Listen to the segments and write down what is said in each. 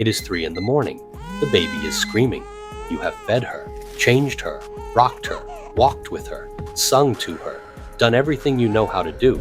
It is 3 in the morning. The baby is screaming. You have fed her, changed her, rocked her, walked with her, sung to her, done everything you know how to do,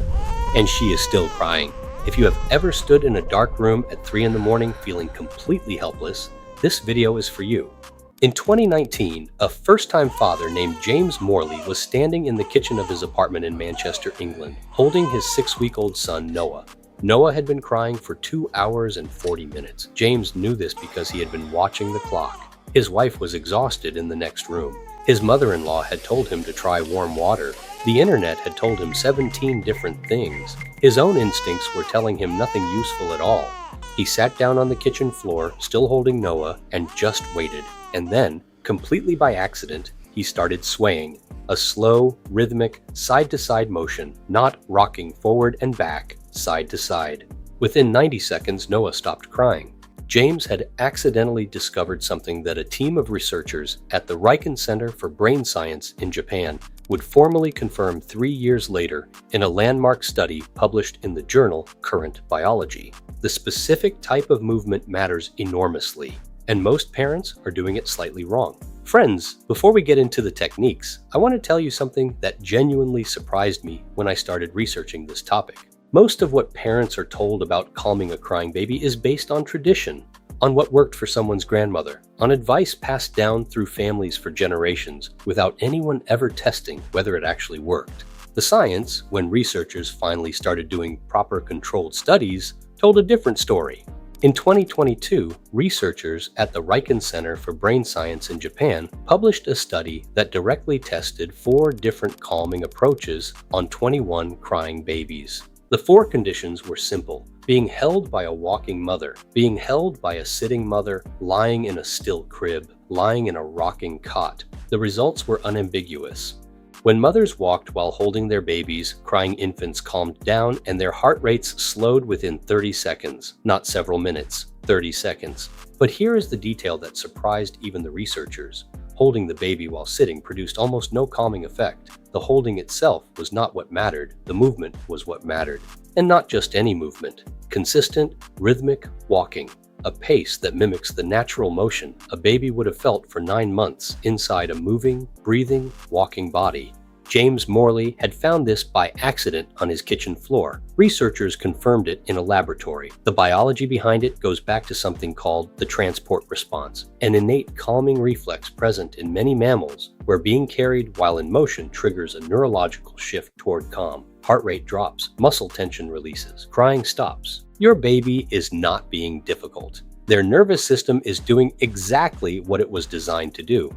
and she is still crying. If you have ever stood in a dark room at 3 in the morning feeling completely helpless, this video is for you. In 2019, a first-time father named James Morley was standing in the kitchen of his apartment in Manchester, England, holding his 6-week-old son, Noah. Noah had been crying for 2 hours and 40 minutes. James knew this because he had been watching the clock. His wife was exhausted in the next room. His mother-in-law had told him to try warm water. The internet had told him 17 different things. His own instincts were telling him nothing useful at all. He sat down on the kitchen floor, still holding Noah, and just waited. And then, completely by accident, he started swaying. A slow, rhythmic, side-to-side motion, not rocking forward and back, side to side. Within 90 seconds, Noah stopped crying. James had accidentally discovered something that a team of researchers at the Riken Center for Brain Science in Japan would formally confirm 3 years later in a landmark study published in the journal Current Biology. The specific type of movement matters enormously, and most parents are doing it slightly wrong. Friends, before we get into the techniques, I want to tell you something that genuinely surprised me when I started researching this topic. Most of what parents are told about calming a crying baby is based on tradition, on what worked for someone's grandmother, on advice passed down through families for generations without anyone ever testing whether it actually worked. The science, when researchers finally started doing proper controlled studies, told a different story. In 2022, researchers at the Riken Center for Brain Science in Japan published a study that directly tested 4 different calming approaches on 21 crying babies. The 4 conditions were simple: being held by a walking mother, being held by a sitting mother, lying in a still crib, lying in a rocking cot. The results were unambiguous. When mothers walked while holding their babies, crying infants calmed down and their heart rates slowed within 30 seconds, not several minutes, 30 seconds. But here is the detail that surprised even the researchers. Holding the baby while sitting produced almost no calming effect. The holding itself was not what mattered, the movement was what mattered. And not just any movement. Consistent, rhythmic walking. A pace that mimics the natural motion a baby would have felt for 9 months inside a moving, breathing, walking body. James Morley had found this by accident on his kitchen floor. Researchers confirmed it in a laboratory. The biology behind it goes back to something called the transport response, an innate calming reflex present in many mammals where being carried while in motion triggers a neurological shift toward calm. Heart rate drops, muscle tension releases, crying stops. Your baby is not being difficult. Their nervous system is doing exactly what it was designed to do.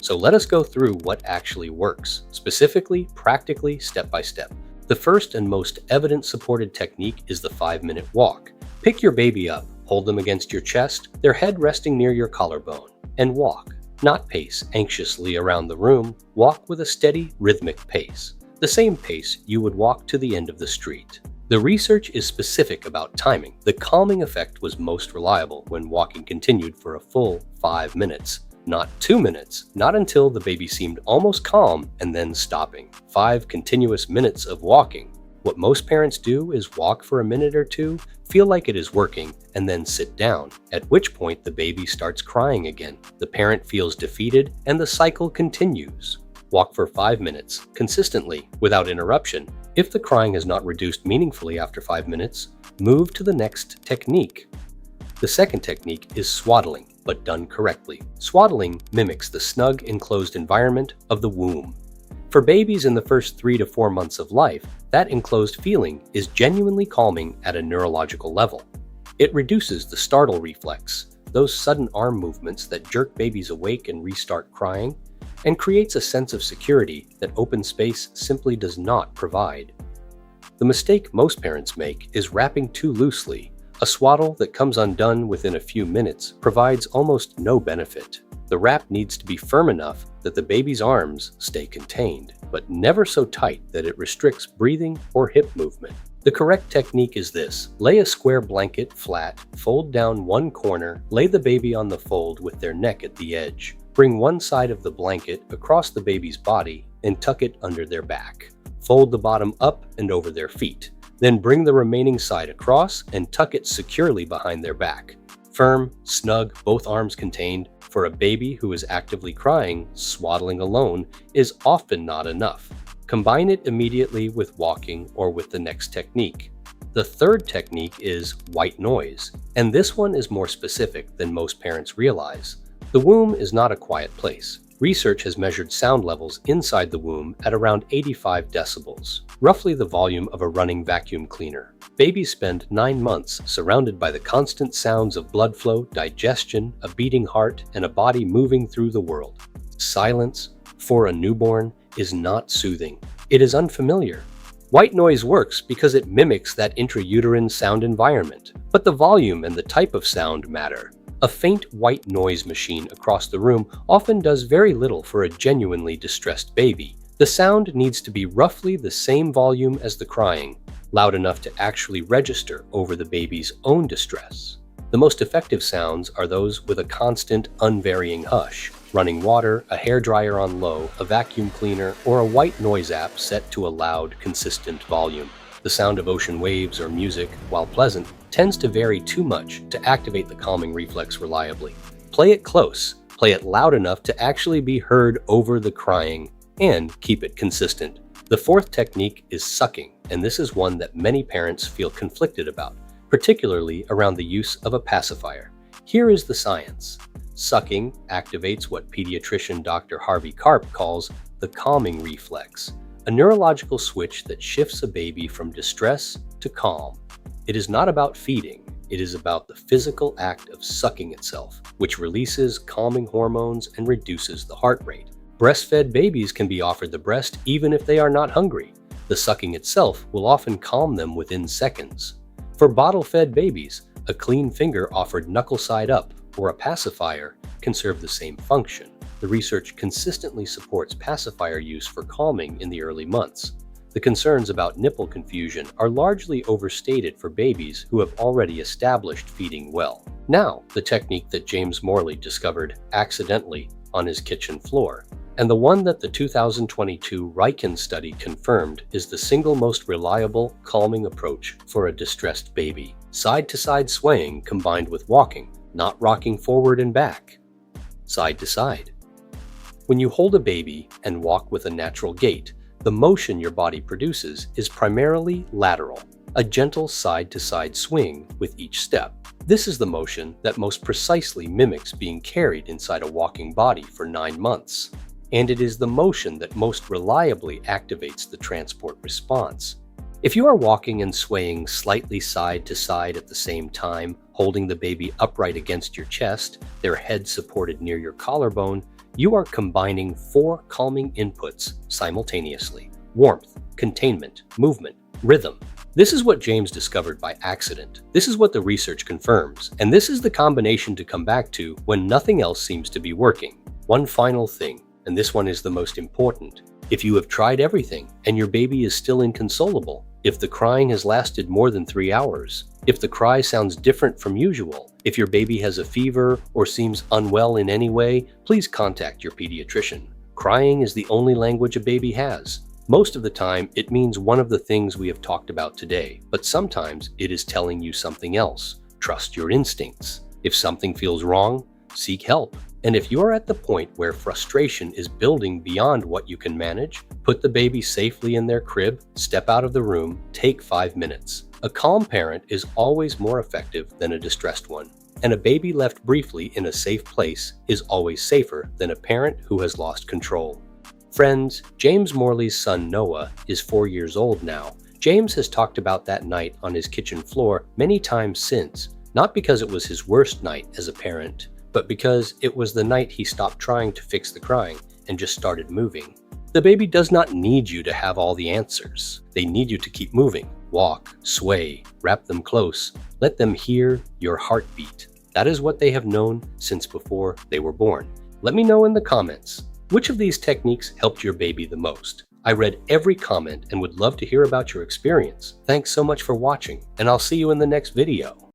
So let us go through what actually works, specifically, practically, step by step. The first and most evidence-supported technique is the 5-minute walk. Pick your baby up, hold them against your chest, their head resting near your collarbone, and walk. Not pace anxiously around the room, walk with a steady, rhythmic pace. The same pace you would walk to the end of the street. The research is specific about timing. The calming effect was most reliable when walking continued for a full 5 minutes. Not 2 minutes, not until the baby seemed almost calm and then stopping. 5 continuous minutes of walking. What most parents do is walk for a minute or two, feel like it is working, and then sit down, at which point the baby starts crying again. The parent feels defeated and the cycle continues. Walk for 5 minutes, consistently, without interruption. If the crying has not reduced meaningfully after 5 minutes, move to the next technique. The second technique is swaddling, but done correctly. Swaddling mimics the snug, enclosed environment of the womb. For babies in the first 3 to 4 months of life, that enclosed feeling is genuinely calming at a neurological level. It reduces the startle reflex, those sudden arm movements that jerk babies awake and restart crying, and creates a sense of security that open space simply does not provide. The mistake most parents make is wrapping too loosely. A swaddle that comes undone within a few minutes provides almost no benefit. The wrap needs to be firm enough that the baby's arms stay contained, but never so tight that it restricts breathing or hip movement. The correct technique is this: lay a square blanket flat, fold down one corner, lay the baby on the fold with their neck at the edge. Bring one side of the blanket across the baby's body and tuck it under their back. Fold the bottom up and over their feet. Then bring the remaining side across and tuck it securely behind their back. Firm, snug, both arms contained. For a baby who is actively crying, swaddling alone is often not enough. Combine it immediately with walking or with the next technique. The third technique is white noise, and this one is more specific than most parents realize. The womb is not a quiet place. Research has measured sound levels inside the womb at around 85 decibels, roughly the volume of a running vacuum cleaner. Babies spend 9 months surrounded by the constant sounds of blood flow, digestion, a beating heart, and a body moving through the world. Silence, for a newborn, is not soothing. It is unfamiliar. White noise works because it mimics that intrauterine sound environment, but the volume and the type of sound matter. A faint white noise machine across the room often does very little for a genuinely distressed baby. The sound needs to be roughly the same volume as the crying, loud enough to actually register over the baby's own distress. The most effective sounds are those with a constant, unvarying hush. Running water, a hairdryer on low, a vacuum cleaner, or a white noise app set to a loud, consistent volume. The sound of ocean waves or music, while pleasant, tends to vary too much to activate the calming reflex reliably. Play it close, play it loud enough to actually be heard over the crying, and keep it consistent. The fourth technique is sucking, and this is one that many parents feel conflicted about, particularly around the use of a pacifier. Here is the science. Sucking activates what pediatrician Dr. Harvey Karp calls the calming reflex, a neurological switch that shifts a baby from distress to calm. It is not about feeding, it is about the physical act of sucking itself, which releases calming hormones and reduces the heart rate. Breastfed babies can be offered the breast even if they are not hungry. The sucking itself will often calm them within seconds. For bottle-fed babies, a clean finger offered knuckle side up or a pacifier can serve the same function. The research consistently supports pacifier use for calming in the early months. The concerns about nipple confusion are largely overstated for babies who have already established feeding well. Now, the technique that James Morley discovered accidentally on his kitchen floor, and the one that the 2022 Riken study confirmed is the single most reliable calming approach for a distressed baby. Side-to-side swaying combined with walking, not rocking forward and back. Side to side. When you hold a baby and walk with a natural gait, the motion your body produces is primarily lateral, a gentle side-to-side swing with each step. This is the motion that most precisely mimics being carried inside a walking body for 9 months. And it is the motion that most reliably activates the transport response. If you are walking and swaying slightly side to side at the same time, holding the baby upright against your chest, their head supported near your collarbone, you are combining 4 calming inputs simultaneously: warmth, containment, movement, rhythm. This is what James discovered by accident. This is what the research confirms, and this is the combination to come back to when nothing else seems to be working. One final thing, and this one is the most important. If you have tried everything and your baby is still inconsolable, if the crying has lasted more than 3 hours, if the cry sounds different from usual, if your baby has a fever or seems unwell in any way, please contact your pediatrician. Crying is the only language a baby has. Most of the time, it means one of the things we have talked about today, but sometimes it is telling you something else. Trust your instincts. If something feels wrong, seek help. And if you're at the point where frustration is building beyond what you can manage, put the baby safely in their crib, step out of the room, take 5 minutes. A calm parent is always more effective than a distressed one, and a baby left briefly in a safe place is always safer than a parent who has lost control. Friends, James Morley's son Noah is 4 years old now. James has talked about that night on his kitchen floor many times since, not because it was his worst night as a parent, but because it was the night he stopped trying to fix the crying and just started moving. The baby does not need you to have all the answers. They need you to keep moving. Walk, sway, wrap them close. Let them hear your heartbeat. That is what they have known since before they were born. Let me know in the comments, which of these techniques helped your baby the most? I read every comment and would love to hear about your experience. Thanks so much for watching, and I'll see you in the next video.